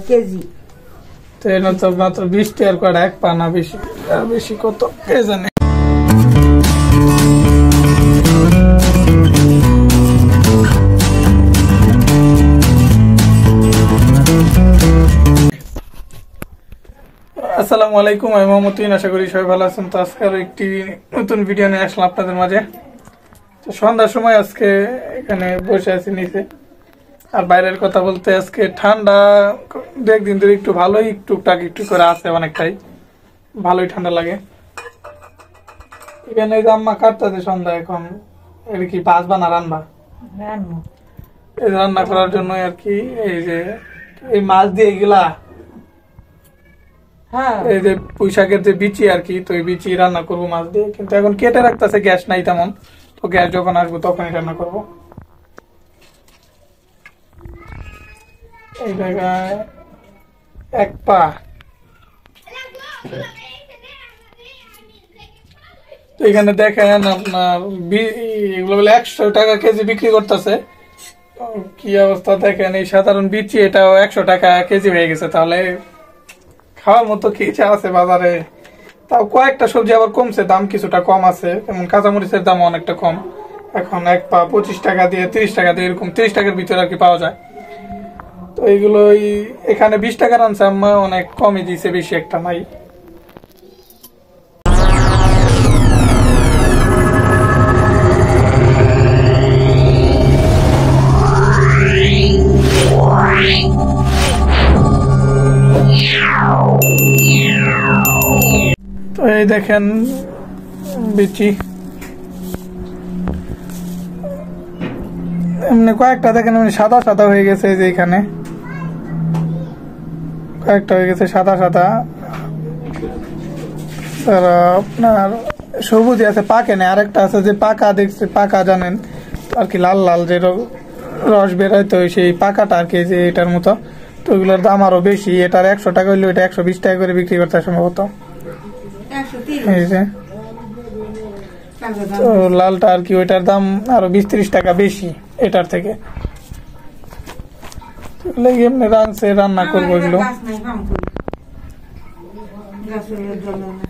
KG তো এর তো মাত্র 20 টাকার কয়টা এক পানা বেশি আর বেশি কত কে জানে। আসসালামু আলাইকুম, আমি মোহাম্মদ তুহিন। আশা করি সবাই ভালো আছেন। তো আজকে আরো একটি নতুন ভিডিও নিয়ে আসলাম আপনাদের মাঝে। তো সন্ধ্যার সময় আজকে এখানে বসে আছি নিচে, আর বাইরের কথা বলতে আজকে ঠান্ডা দু একদিন ধরে একটু ভালোই টুকটাক একটু করে আছে, অনেকটাই ভালোই ঠান্ডা লাগে। এখানে এই যে আম্মা কাটতেছে সন্ধ্যা, এখন এটা কি পাঁচ বানা রান্না এই রান্না করার জন্য আর কি। এই যে এই মাছ দিয়ে এগুলা এই যে পুঁই শাকের যে বিচি আর কি, তো এই বিচি রান্না করবো মাছ দিয়ে, কিন্তু এখন কেটে রাখতেছে, গ্যাস নাই তেমন। তো গ্যাস যখন আসবো তখনই রান্না করবো। এই জায়গায় এক পা তো এখানে দেখেন আপনার এগুলো বলে 100 টাকা কেজি বিক্রি করতেছে। কি অবস্থা দেখেন, এই সাধারণ বিচি এটাও 100 টাকা কেজি হয়ে গেছে। তাহলে খাওয়ার মতো কি আছে বাজারে? তাও কয়েকটা সবজি আবার কমছে, দাম কিছুটা কম আছে, যেমন কাঁচামরিচের দাম অনেকটা কম। এখন এক পা 25 টাকা দিয়ে 30 টাকা দিয়ে এরকম 30 টাকার ভিতরে আর কি পাওয়া যায়। তো এইগুলো এখানে 20 টাকার আনছে আম্মা, অনেক কমই দিয়েছে, বেশি একটা নাই। তো এই দেখেন বিচি, এমনি কয়েকটা দেখেন সাদা সাদা হয়ে গেছে, যে এখানে কয়েকটা হয়ে গেছে সাদা সাদা। আপনার সবুজ আছে, পাকে না। আরেকটা আছে যে পাকা, দেখছে পাকা জানেন আর কি, লাল লাল যে রস বেরোয়, তো সেই পাকাটা আর কি, যে এটার মতো। তো ওইগুলোর দাম আরো বেশি, এটার 100 টাকা হইলে এটা 120 টাকা করে বিক্রি করতে সম্ভবত। এই যে তো লালটা আর কি, ওইটার দাম আরো 20-30 টাকা বেশি এটার থেকে। এমনি রান্না করবো এগুলো।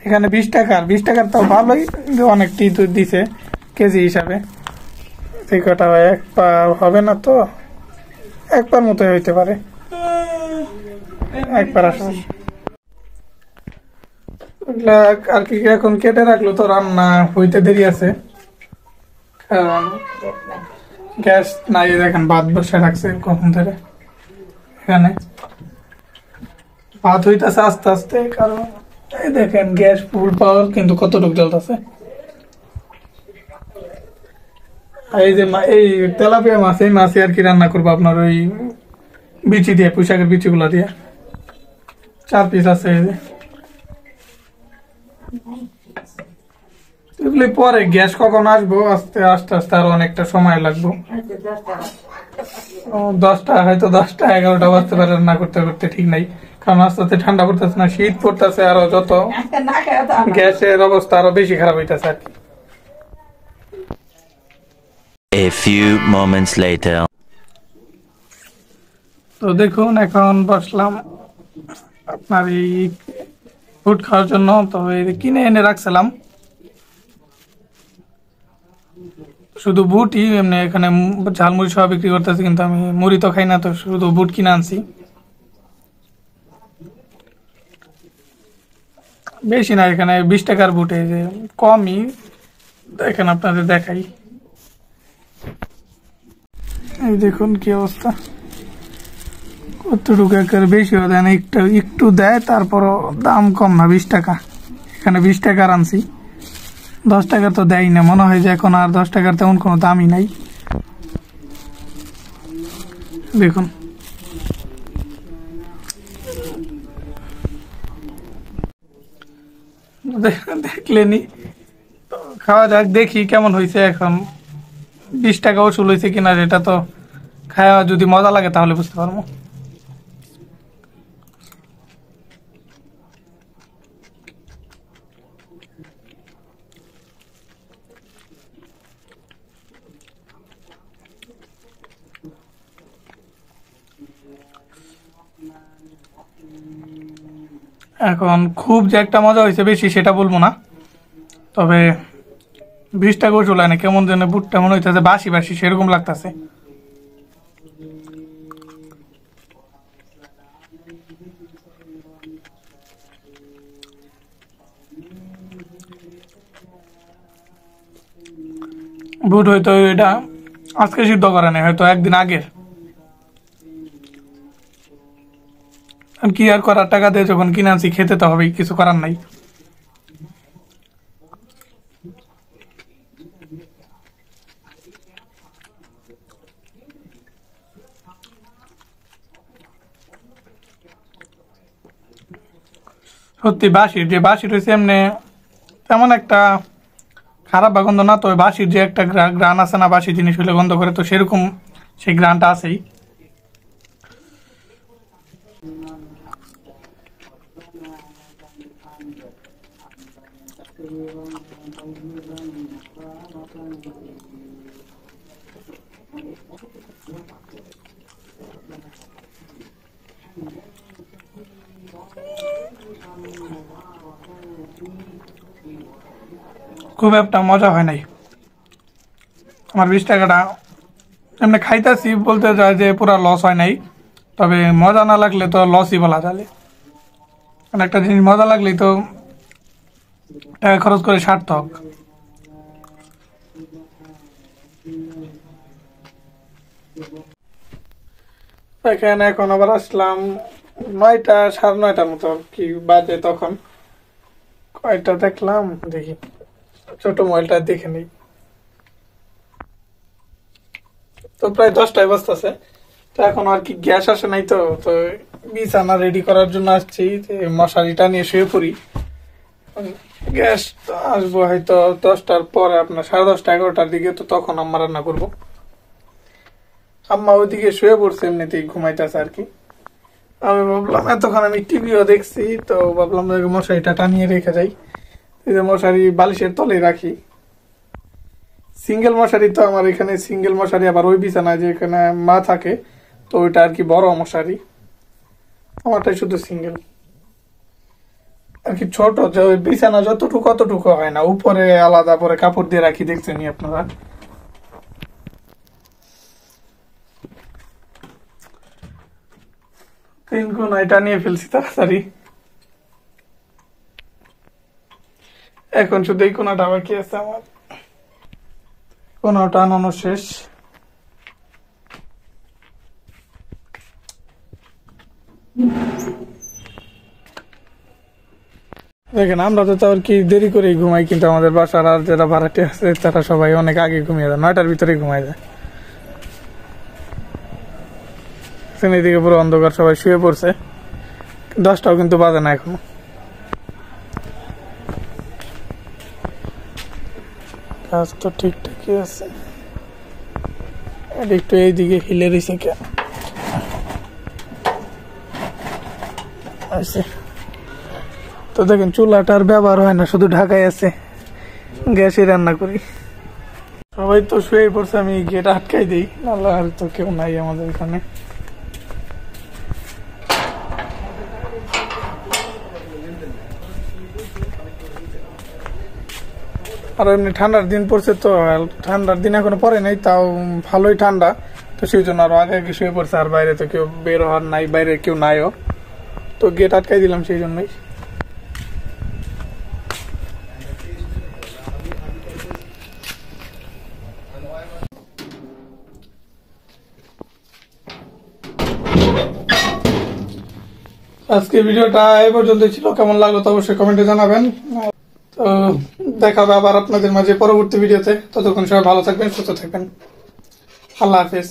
এখানে 20 টাকার তো ভালোই, অনেকটি দুধ দিছে কেজি হিসাবে। কটা এক পা হবে না, তো এক পার মতো হইতে পারে, এক পার আসলে আর কি। এখন কেটে রাখলো তো রান্না হইতে দেরি আছে, কারণ গ্যাস নাই। দেখেন ভাত বসে রাখছে কখন ধরে, এখানে ভাত হইতেছে আস্তে আস্তে, কারণ এই দেখেন গ্যাস ফুল পাওয়ার, কিন্তু কতটুকু জ্বলতেছে। এই যে এই তেলাপিয়া মাছ, এই মাছই আর কি রান্না করবো আপনার ওই বিচি দিয়ে, পুঁই শাকের বিচি গুলা দিয়ে। 4 পিস আছে এই যে। এগুলি পরে গ্যাস কখন আসবো, আস্তে আস্তে আরো অনেকটা সময় লাগবে। 10টা হয়তো 10টা 11টা বাজতে পারে রান্না করতে করতে, ঠিক নাই। কারণ আস্তে আস্তে ঠান্ডা পড়তেছে না, শীত পড়তেছে, আরো যত গ্যাসের অবস্থা আরো বেশি খারাপ হইতেছে আর কি। A few moments later. তো দেখুন এখন বসলাম আপনার এই ফুড খাওয়ার জন্য। তো কিনে এনে রাখছিলাম শুধু বুটই, এমনি এখানে ঝালমুড়ি সব বিক্রি করতেছে, কিন্তু আমি মুড়ি তো খাই না, তো শুধু বুট কিনে আনছি। বেশি না, এখানে 20 টাকার বুটে, যে কমই। এখানে আপনাদের দেখাই, এই দেখুন কি অবস্থা, কতটুকু একেবারে বেশি দেয় না, একটু দেয়, তারপরও দাম কম না, 20 টাকা। এখানে 20 টাকার আনছি, 10 টাকা তো দেয় না, মনে হয় যে এখন আর 10 টাকার তেমন কোনো দামই নাই। দেখুন দেখলেনি তো, খাওয়া যাক, দেখি কেমন হয়েছে। এখন 20 টাকা ওসুল হয়েছে কিনা, সেটা তো খাওয়া যদি মজা লাগে তাহলে বুঝতে পারবো। এখন খুব যে একটা মজা হয়েছে বেশি সেটা বলবো না, তবে 20টা গোসল হয় না, কেমন যেন বুটটা মনে হইতেছে বাসি বাসি সেরকম লাগতেছে। বুট হয়তো এটা আজকে সিদ্ধ করে নাই, হয়তো একদিন আগের। কি আর করার, টাকা দিয়ে যখন কিনে আনছি খেতে তো হবেই, কিছু করার নাই। সত্যি বাঁশির যে বাঁশি রয়েছে এমনি তেমন একটা খারাপ বা গন্ধ না, তবে বাঁশির যে একটা গ্রান আছে না, বাঁশি জিনিস হলে গন্ধ করে, তো সেরকম সেই গ্রানটা আছেই। খুব একটা মজা হয় নাই আমার। 20 টাকাটা এমনি খাইতেছি বলতে যায় যে পুরা লস হয় নাই, তবে মজা না লাগলে তো লসই বলা যায়। কারণ একটা জিনিস মজা লাগলেই তো টাকা খরচ করে সার্থক। এখানে এখন আবার আসলাম 9টা 9:30 মতো কি বাজে, তখন কয়টা দেখলাম দেখি, ছোট মোবাইলটা দেখে নিই, তো প্রায় 10টায় বাজতেছে। তো এখন আর কি গ্যাস আসে নাই, তো তো বিছানা রেডি করার জন্য আসছি, মশারিটা নিয়ে শুয়ে পড়ি। গ্যাস তো আসবো হয়তো 10টার পরে, আপনার 10:30 11টার দিকে, তো তখন আম্মা রান্না করবো। আম্মা ওইদিকে শুয়ে পড়ছে, এমনিতেই ঘুমাইতেছে আর কি। আমি ভাবলাম এতক্ষণ আমি টিভিও দেখছি, তো ভাবলাম মশারিটা টানিয়ে রেখে যাই। এই যে মশারি বালিশের তলে রাখি, সিঙ্গেল মশারি তো আমার এখানে সিঙ্গেল মশারি, আবার ওই বিছানায় যে এখানে মা থাকে, তো ওইটা আর কি বড় মশারি, আমারটাই শুধু সিঙ্গেল আর কি। ছোট যে ওই বিছানা যতটুকু অতটুকু হয় না, উপরে আলাদা করে কাপড় দিয়ে রাখি, দেখছেনি আপনারা। তিন কোণ এটা নিয়ে ফেলছি তাড়াতাড়ি, এখন শুধু এই কোনাটা বাকি আছে আমার, কোনাটা আনানো শেষ। দেখেন আমরা তো আর কি দেরি করে ঘুমাই, কিন্তু আমাদের বাসার আর যারা ভাড়াটে আছে তারা সবাই অনেক আগে ঘুমিয়ে যায়, 9টার ভিতরে ঘুমাই যায়। এদিকে পুরো অন্ধকার, সবাই শুয়ে পড়ছে, 10টাও কিন্তু বাজে না এখনো। কাজ তো ঠিকঠাকই আছে, একটু এইদিকে হিলে রয়েছে কেন আছে। তো দেখেন চুলাটার ব্যবহার হয় না, শুধু ঢাকায় আছে, গ্যাসে রান্না করি। সবাই তো শুয়ে পড়ছে, আমি গেট আটকাই দিই, নাহলে আর তো কেউ নাই আমাদের এখানে। আর এমনি ঠান্ডার দিন পড়ছে, তো ঠান্ডার দিন এখনো পরে নাই, তাও ভালোই ঠান্ডা, তো সেই জন্য আরো আগে আগে শুয়ে পড়ছে। আর বাইরে তো কেউ বের হওয়ার নাই, বাইরে কেউ নাইও, তো গেট আটকাই দিলাম সেই জন্যই। আজকে ভিডিওটা এই পর্যন্ত ছিল, কেমন লাগলো তো অবশ্যই কমেন্টে জানাবেন। তো দেখা হবে আবার আপনাদের মাঝে পরবর্তী ভিডিওতে, ততক্ষণ সবাই ভালো থাকবেন, সুস্থ থাকবেন। আল্লাহ হাফেজ।